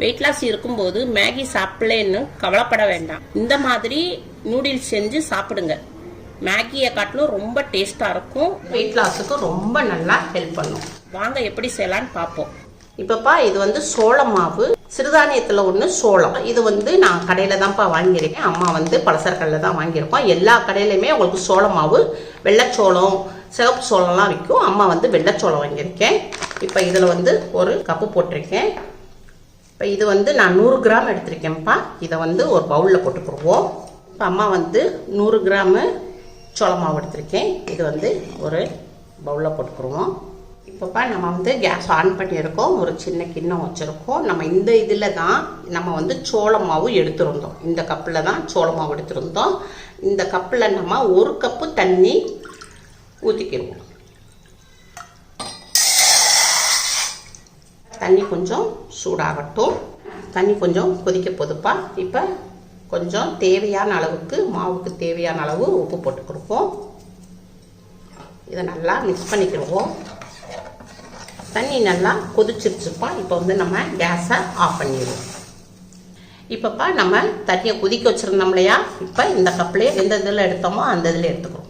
Weight loss இருக்கும்போது Maggi சாப்பிடலன்னு கவலைப்பட வேண்டாம். இந்த மாதிரி நூடுல்ஸ் செஞ்சு சாப்பிடுங்க. மேகியை காட்டிலும் ரொம்ப டேஸ்டா இருக்கும். வெயிட் லாஸுக்கு ரொம்ப நல்லா ஹெல்ப் பண்ணும். வாங்க எப்படி செய்யலான்னு பார்ப்போம். இப்பப்பா இது வந்து சோள மாவு, சிறுதானியத்தில் ஒன்று சோளம். இது வந்து நான் கடையில் தான்ப்பா வாங்கியிருக்கேன். அம்மா வந்து பலசரக்கல்ல தான் வாங்கியிருக்கோம். எல்லா கடையிலையுமே உங்களுக்கு சோள மாவு, வெள்ளைச்சோளம், சிவப்பு சோளம்லாம் விற்கும். அம்மா வந்து வெள்ளைச்சோளம் வாங்கியிருக்கேன். இப்போ இதில் வந்து ஒரு கப்பு போட்டிருக்கேன். இப்போ இது வந்து நான் 100 கிராம் எடுத்திருக்கேன்ப்பா. இதை வந்து ஒரு பவுலில் போட்டுக்கிடுவோம். இப்போ அம்மா வந்து 100 கிராமு சோள மாவு எடுத்திருக்கேன். இது வந்து ஒரு பவுலில் போட்டுக்கிடுவோம். இப்போப்பா நம்ம வந்து கேஸ் ஆன் பண்ணியிருக்கோம். ஒரு சின்ன கிண்ணம் வச்சுருக்கோம். நம்ம இந்த இதில் தான் நம்ம வந்து சோள மாவு எடுத்துருந்தோம். இந்த கப்பில் தான் சோள மாவு எடுத்துருந்தோம். இந்த கப்பில் நம்ம 1 கப்பு தண்ணி ஊற்றிக்கிடுவோம். தண்ணி கொஞ்சம் சூடாகட்டும். தண்ணி கொஞ்சம் கொதிக்க போதுப்பா. இப்போ கொஞ்சம் தேவையான அளவுக்கு, மாவுக்கு தேவையான அளவு உப்பு போட்டு கொடுப்போம். இதை நல்லா மிக்ஸ் பண்ணிக்கிடுவோம். தண்ணி நல்லா கொதிச்சிருச்சுப்பா. இப்போ வந்து நம்ம கேஸை ஆஃப் பண்ணிடுவோம். இப்போப்பா நம்ம தண்ணியை கொதிக்க வச்சுருந்தோம் இல்லையா, இப்போ இந்த கப்லேயே எந்த இதில் எடுத்தோமோ அந்த இதில் எடுத்துக்கிறோம்.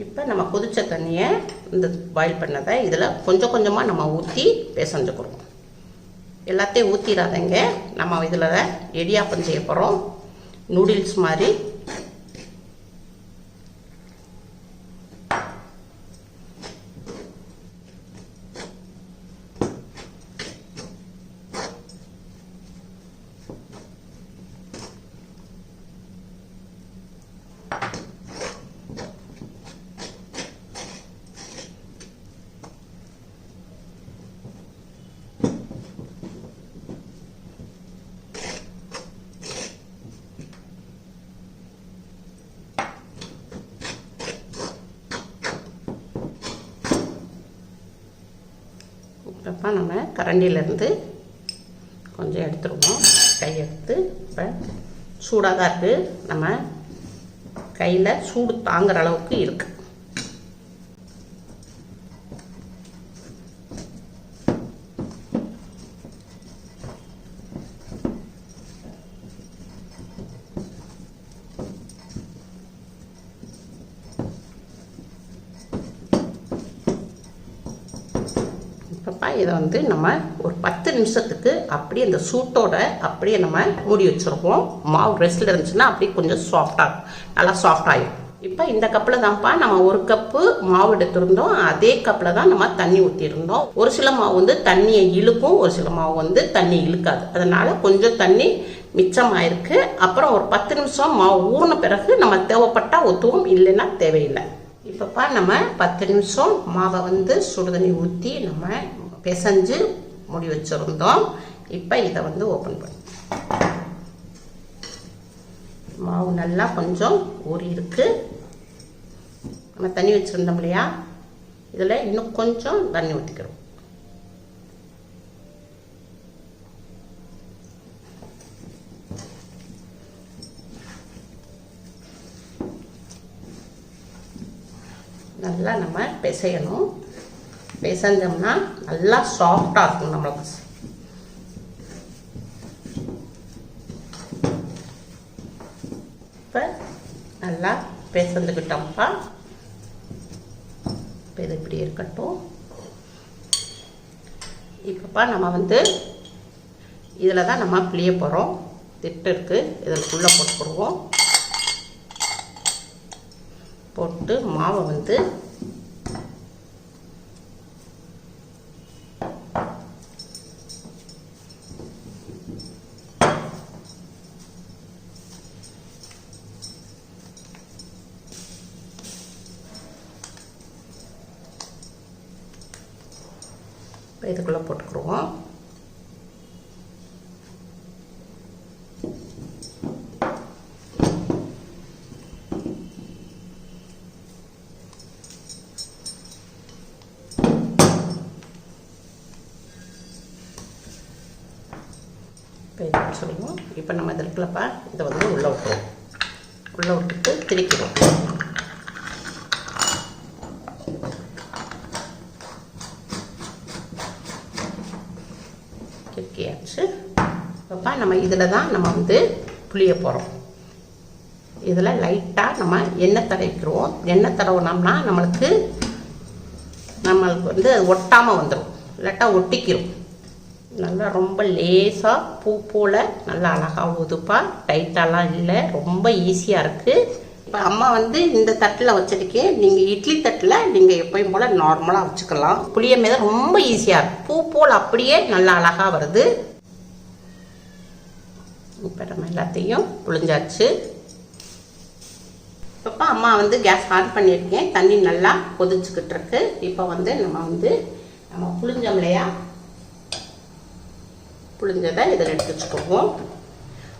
இப்போ நம்ம கொதிச்ச தண்ணியை, இந்த பாயில் பண்ணதை இதில் கொஞ்சம் கொஞ்சமாக நம்ம ஊற்றி பிசைஞ்சுக்கிறோம். எல்லாத்தையும் ஊற்றிடாதங்க. நம்ம இதில் இடியாப்பம் செய்ய போகிறோம். நூடுல்ஸ் மாதிரி. இப்போ நம்ம கரண்டியிலேருந்து கொஞ்சம் எடுத்துருவோம். கை எடுத்து இப்போ சூடாக தான் இருக்குது. நம்ம கையில் சூடு தாங்குற அளவுக்கு இருக்குது. இப்போப்பா இதை வந்து நம்ம ஒரு 10 நிமிஷத்துக்கு அப்படியே இந்த சூட்டோட அப்படியே நம்ம மூடி வச்சுருவோம். மாவு ரெஸ்ட்டில் இருந்துச்சுன்னா அப்படியே கொஞ்சம் சாஃப்டாகும், நல்லா சாஃப்டாகிடும். இப்போ இந்த கப்பில் தான்ப்பா நம்ம 1 கப்பு மாவு எடுத்துருந்தோம். அதே கப்பில் தான் நம்ம தண்ணி ஊற்றிருந்தோம். ஒரு சில மாவு வந்து தண்ணியை இழுக்கும், ஒரு சில மாவு வந்து தண்ணி இழுக்காது. அதனால் கொஞ்சம் தண்ணி மிச்சமாயிருக்கு. அப்புறம் ஒரு 10 நிமிஷம் மாவு ஊறின பிறகு நம்ம தேவைப்பட்டால் ஊற்றுவோம், இல்லைன்னா தேவையில்லை. இப்போப்பா நம்ம 10 நிமிஷம் மாவை வந்து சுடுதண்ணி ஊற்றி நம்ம பிசைஞ்சு மூடி வச்சுருந்தோம். இப்போ இதை வந்து ஓப்பன் பண்ணி மாவு நல்லா கொஞ்சம் ஊறி இருக்கு. நம்ம தண்ணி வச்சுருந்தோம் இல்லையா, இதில் இன்னும் கொஞ்சம் தண்ணி ஊற்றிக்கிறோம். நல்லா நம்ம பிசையணும். பிசைஞ்சோம்னா நல்லா சாஃப்டாக இருக்கும் நம்மளுக்கு. இப்போ நல்லா பிசைஞ்சுக்கிட்டோம்ப்பா. இப்போ இது இப்படி இருக்கட்டும். இப்போப்பா நம்ம வந்து இதில் தான் நம்ம பிழிய போகிறோம். திட்டு இருக்குது, இதற்குள்ளே போட்டுக்கிடுவோம். போட்டு மாவை வந்து இதுக்குள்ளே போட்டுக்கிடுவோம். இப்போ இதை வச்சுருவோம். இப்போ நம்ம இதில் இருக்குல்லப்பா, இதை வந்து உள்ளே விட்டுருவோம். உள்ளே விட்டுட்டு திரிக்கிறோம். கிட்டியாச்சு. இப்போ நம்ம இதில் தான் நம்ம வந்து புளிய போகிறோம். இதில் லைட்டாக நம்ம எண்ணெய் தடவிக்கிறோம். எண்ணெய் தடவினோம்னா நம்மளுக்கு வந்து ஒட்டாமல் வந்துடும், இல்லாட்டா ஒட்டிக்கிறோம். நல்லா ரொம்ப லேசாக பூ போல் நல்லா அழகாக உதுப்பாக, டைட்டாலாம் இல்லை, ரொம்ப ஈஸியாக இருக்குது. இப்போ அம்மா வந்து இந்த தட்டில் வச்சுருக்கேன். நீங்கள் இட்லி தட்டில் நீங்கள் எப்பயும் போல் நார்மலாக வச்சுக்கலாம். புளிய மீது ரொம்ப ஈஸியாக இருக்கும், பூ போல் அப்படியே நல்லா அழகாக வருது. இப்போ நம்ம எல்லாத்தையும் புளிஞ்சாச்சு. இப்போ அம்மா வந்து கேஸ் ஆன் பண்ணியிருக்கேன். தண்ணி நல்லா கொதிச்சுக்கிட்டு இருக்கு. இப்போ வந்து நம்ம புளிஞ்சோம் இல்லையா, புளிஞ்சதை இதில் எடுத்து வச்சுக்குவோம்.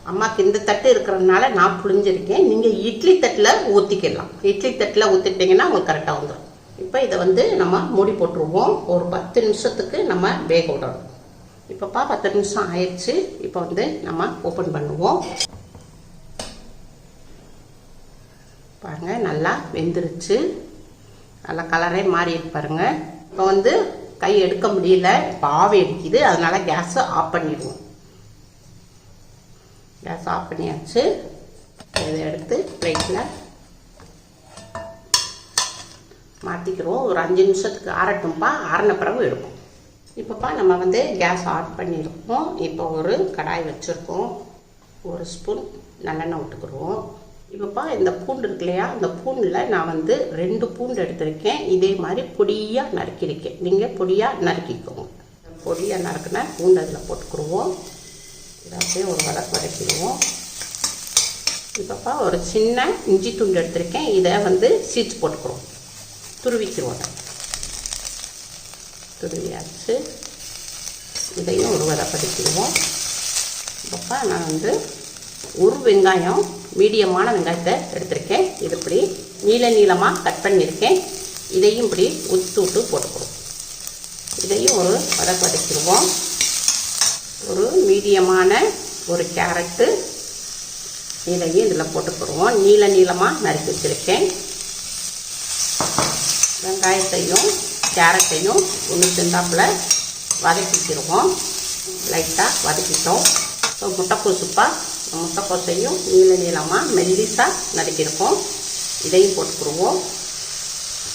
அம்மாவுக்கு இந்த தட்டு இருக்கிறதுனால நான் புளிஞ்சிருக்கேன். நீங்கள் இட்லி தட்டில் ஊற்றிக்கலாம். இட்லி தட்டில் ஊற்றிட்டிங்கன்னா உங்களுக்கு கரெக்டாக வந்துடும். இப்போ இதை வந்து நம்ம மூடி போட்டுருவோம். ஒரு 10 நிமிஷத்துக்கு நம்ம வேக விடணும். இப்போப்பா 10 நிமிஷம் ஆயிடுச்சு. இப்போ வந்து நம்ம ஓப்பன் பண்ணுவோம். பாருங்கள், நல்லா வெந்துருச்சு. நல்லா கலரே மாறி பாருங்க. இப்போ வந்து கை எடுக்க முடியல, இப்போ ஆவி அடிக்குது, அதனால கேஸை ஆஃப் பண்ணிடுவோம். கேஸ் ஆஃப் பண்ணியாச்சு. இதை எடுத்து பிளேட்டில் மாற்றிக்கிறோம். ஒரு 5 நிமிஷத்துக்கு ஆறட்டும்பா. ஆறின பிறகு எடுப்போம். இப்போப்பா நம்ம வந்து கேஸ் ஆன் பண்ணியிருக்கோம். இப்போ ஒரு கடாய் வச்சுருக்கோம். 1 ஸ்பூன் நல்லெண்ணெய் விட்டுக்குருவோம். இப்போப்பா இந்த பூண்டு இருக்கு இல்லையா, இந்த பூண்டில் நான் வந்து 2 பூண்டு எடுத்திருக்கேன். இதே மாதிரி பொடியாக நறுக்கியிருக்கேன். நீங்கள் பொடியாக நறுக்கிக்கோங்க. பொடியாக நறுக்கின பூண்டு அதில் போட்டுக்குருவோம். இதை அப்படியே ஒரு வதக்கிடுவோம். இப்போப்பா ஒரு சின்ன இஞ்சி துண்டு எடுத்திருக்கேன். இதை வந்து சீச்சு போட்டுக்குருவோம், துருவிக்குருவோம். துருவியாச்சு. இதையும் ஒரு வதக்கிடுவோம். இப்போப்பா நான் வந்து ஒரு வெங்காயம், மீடியமான வெங்காயத்தை எடுத்திருக்கேன். இது இப்படி நீளமாக கட் பண்ணியிருக்கேன். இதையும் இப்படி விட்டு போட்டுக்கிறோம். இதையும் ஒரு வதக்கிடுவோம். ஒரு மீடியமான ஒரு கேரட்டு, இதையும் இதில் போட்டுக்கிடுவோம். நீளமாக நறுக்கி வச்சுருக்கேன். வெங்காயத்தையும் கேரட்டையும் ஒன்று சேர்ந்தாப்புல வதக்கிக்கிடுவோம். லைட்டாக வதக்கிட்டோம். இப்போ முட்டைக்கோசையும் நீளமாக மெல்லிசாக நறுக்கியிருக்கோம். இதையும் போட்டுக்கிடுவோம்.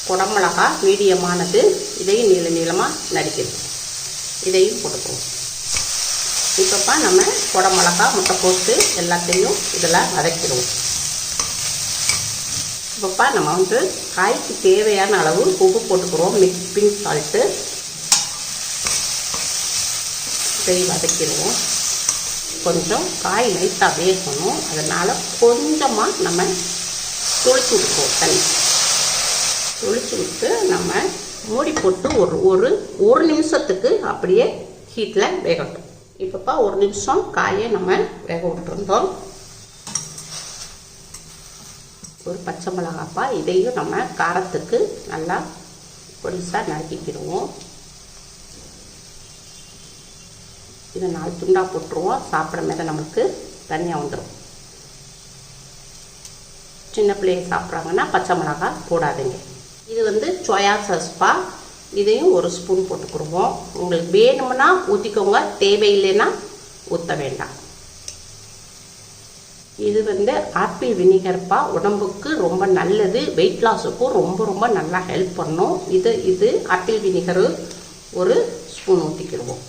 குடமிளகா மீடியமானது, இதையும் நீளமாக நறுக்கிடுவோம். இதையும் போட்டுக்குவோம். இப்போப்பா நம்ம குடமிளகா, முட்டைக்கோசு எல்லாத்தையும் இதில் வதக்கிடுவோம். இப்போப்பா நம்ம வந்து காய்க்கு தேவையான அளவு உப்பு போட்டுக்கிறோம். Pink salt. இதை வதக்கிடுவோம். கொஞ்சம் காய் லைட்டாக வேகணும், அதனால் கொஞ்சமாக நம்ம தொளிச்சு விட்டுக்குவோம். தண்ணி தொளிச்சு விட்டு நம்ம மூடி போட்டு ஒரு நிமிஷத்துக்கு அப்படியே ஹீட்டில் வேகட்டும். இப்போப்பா 1 நிமிஷம் காயை நம்ம வேக விட்டுருந்தோம். ஒரு பச்சை மிளகாப்பா, இதையும் நம்ம காரத்துக்கு நல்லா பொடிசாக நறுக்கிக்கிடுவோம். இதை 4 துண்டாக போட்டுருவோம். சாப்பிட்ற மேலே நம்மளுக்கு தனியாக வந்துடும். சின்ன பிள்ளைங்க சாப்பிட்றாங்கன்னா பச்சை மிளகா போடாதீங்க. இது வந்து சோயா சாஸ்பா, இதையும் 1 ஸ்பூன் போட்டுக்கிடுவோம். உங்களுக்கு வேணும்னா ஊற்றிக்கோங்க, தேவையில்லைன்னா ஊற்ற வேண்டாம். இது வந்து ஆப்பிள் வினிகர்ப்பா, உடம்புக்கு ரொம்ப நல்லது. வெயிட் லாஸுக்கும் ரொம்ப நல்லா ஹெல்ப் பண்ணும். இது ஆப்பிள் வினிகரு 1 ஸ்பூன் ஊற்றிக்கிடுவோம்.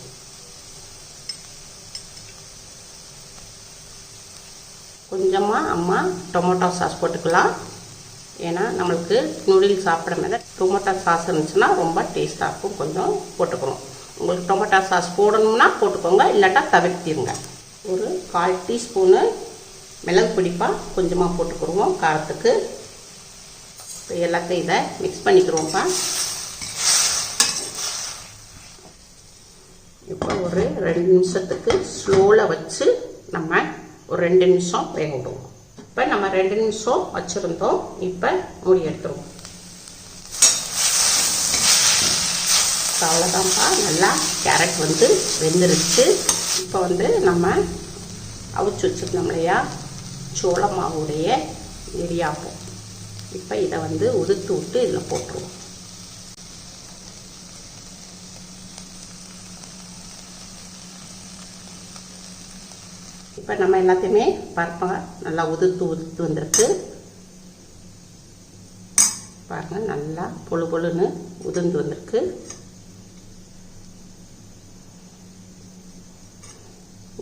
கொஞ்சமாக அம்மா டொமேட்டோ சாஸ் போட்டுக்கலாம். ஏன்னா நம்மளுக்கு நூடுல்ஸ் சாப்பிட மேலே டொமேட்டோ சாஸ் இருந்துச்சுன்னா ரொம்ப டேஸ்ட்டாக இருக்கும். கொஞ்சம் போட்டுக்கணும். உங்களுக்கு டொமேட்டோ சாஸ் போடணும்னா போட்டுக்கோங்க, இல்லாட்டா தவிர்த்திருங்க. ஒரு 1/4 டீஸ்பூனு மிளகு பொடிப்பா கொஞ்சமாக போட்டுக்கிடுவோம் காரத்துக்கு. இப்போ எல்லாத்தையும் இதை மிக்ஸ் பண்ணிக்கிடுவோம்ப்பா. இப்போ ஒரு 2 நிமிஷத்துக்கு ஸ்லோவில் வச்சு நம்ம ஒரு 2 நிமிஷம் வேக விடுவோம். இப்போ நம்ம 2 நிமிஷம் வச்சுருந்தோம். இப்போ மூடி எடுத்துருவோம். அவ்வளோதான்ப்பா, நல்லா கேரட் வந்து வெந்துருச்சு. இப்போ வந்து நம்ம அவிச்சு வச்சுருந்தோம் இல்லையா சோள மாவுடைய இடியாப்பம், இப்போ இதை வந்து உதுத்து விட்டு இதில் போட்டுருவோம். இப்போ நம்ம எல்லாத்தையுமே பருப்பாக நல்லா உதுத்து வந்திருக்கு பாருங்கள். நல்லா பொழு பொழுன்னு உதிர்ந்து வந்திருக்கு.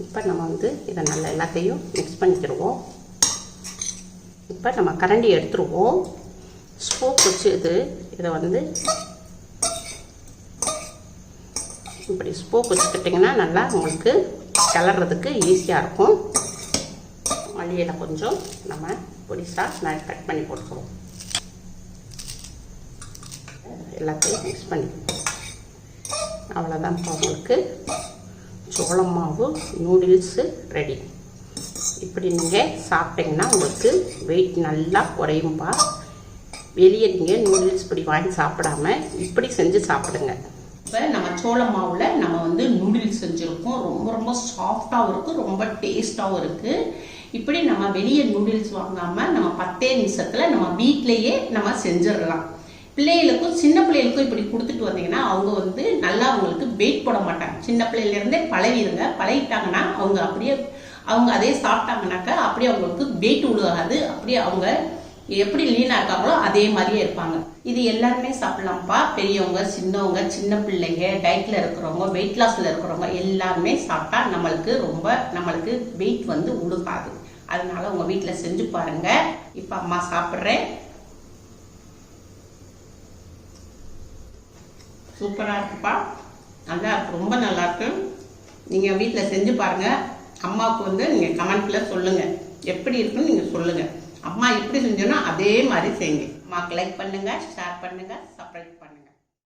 இப்போ நம்ம வந்து இதை நல்லா எல்லாத்தையும் மிக்ஸ் பண்ணிக்கிடுவோம். இப்போ நம்ம கரண்டி எடுத்துருவோம். ஸ்போக் வச்சு இதை வந்து இப்படி ஸ்போக் வச்சுக்கிட்டிங்கன்னா நல்லா உங்களுக்கு கிளறதுக்கு ஈஸியாக இருக்கும். மல்லியில் கொஞ்சம் நம்ம பொடிசாக நான் கட் பண்ணி போட்டுக்குவோம். எல்லாத்தையும் மிக்ஸ் பண்ணிக்குவோம். அவ்வளோதான். இப்போ உங்களுக்கு சோளம் மாவு நூடுல்ஸு ரெடி. இப்படி நீங்கள் சாப்பிட்டீங்கன்னா உங்களுக்கு வெயிட் நல்லா குறையும்பா. வெளியே நீங்கள் நூடுல்ஸ் இப்படி வாங்கி சாப்பிடாம இப்படி செஞ்சு சாப்பிடுங்க. இப்போ நம்ம சோளம் மாவில் நம்ம வந்து நூடுல்ஸ் செஞ்சுருக்கோம். ரொம்ப ரொம்ப சாஃப்டாகவும் இருக்குது, ரொம்ப டேஸ்ட்டாகவும் இருக்குது. இப்படி நம்ம வெளியே நூடுல்ஸ் வாங்காமல் நம்ம 10 நிமிஷத்தில் நம்ம வீட்டிலையே நம்ம செஞ்சிடலாம். பிள்ளைகளுக்கும் சின்ன பிள்ளைகளுக்கும் இப்படி கொடுத்துட்டு வந்தீங்கன்னா அவங்க வந்து நல்லா அவங்களுக்கு வெயிட் போட மாட்டாங்க. சின்ன பிள்ளையிலேருந்தே பழகிட்டாங்கன்னா அவங்க அதே சாப்பிட்டாங்கனாக்கா அப்படியே அவங்களுக்கு வெயிட் விழுகாது. அப்படியே அவங்க எப்படி லீனாக இருக்காங்களோ அதே மாதிரியே இருப்பாங்க. இது எல்லாருமே சாப்பிடலாம்ப்பா. பெரியவங்க, சின்னவங்க, சின்ன பிள்ளைங்க, டயட்டில் இருக்கிறவங்க, வெயிட் லாஸில் இருக்கிறவங்க எல்லாருமே சாப்பிட்டா நம்மளுக்கு வெயிட் வந்து விழுகாது. அதனால உங்கள் வீட்டில் செஞ்சு பாருங்க. இப்போ அம்மா சாப்பிட்றேன். சூப்பராக இருக்குப்பா, நல்லா இருக்கு, ரொம்ப நல்லா இருக்கு. நீங்கள் வீட்டில் செஞ்சு பாருங்கள். அம்மாவுக்கு வந்து நீங்கள் கமெண்ட்டில் சொல்லுங்கள் எப்படி இருக்குன்னு நீங்கள் சொல்லுங்கள். அம்மா எப்படி செஞ்சோன்னா அதே மாதிரி செய்யுங்க. அம்மாவுக்கு லைக் பண்ணுங்கள், ஷேர் பண்ணுங்கள், சப்ஸ்கிரைப் பண்ணுங்கள்.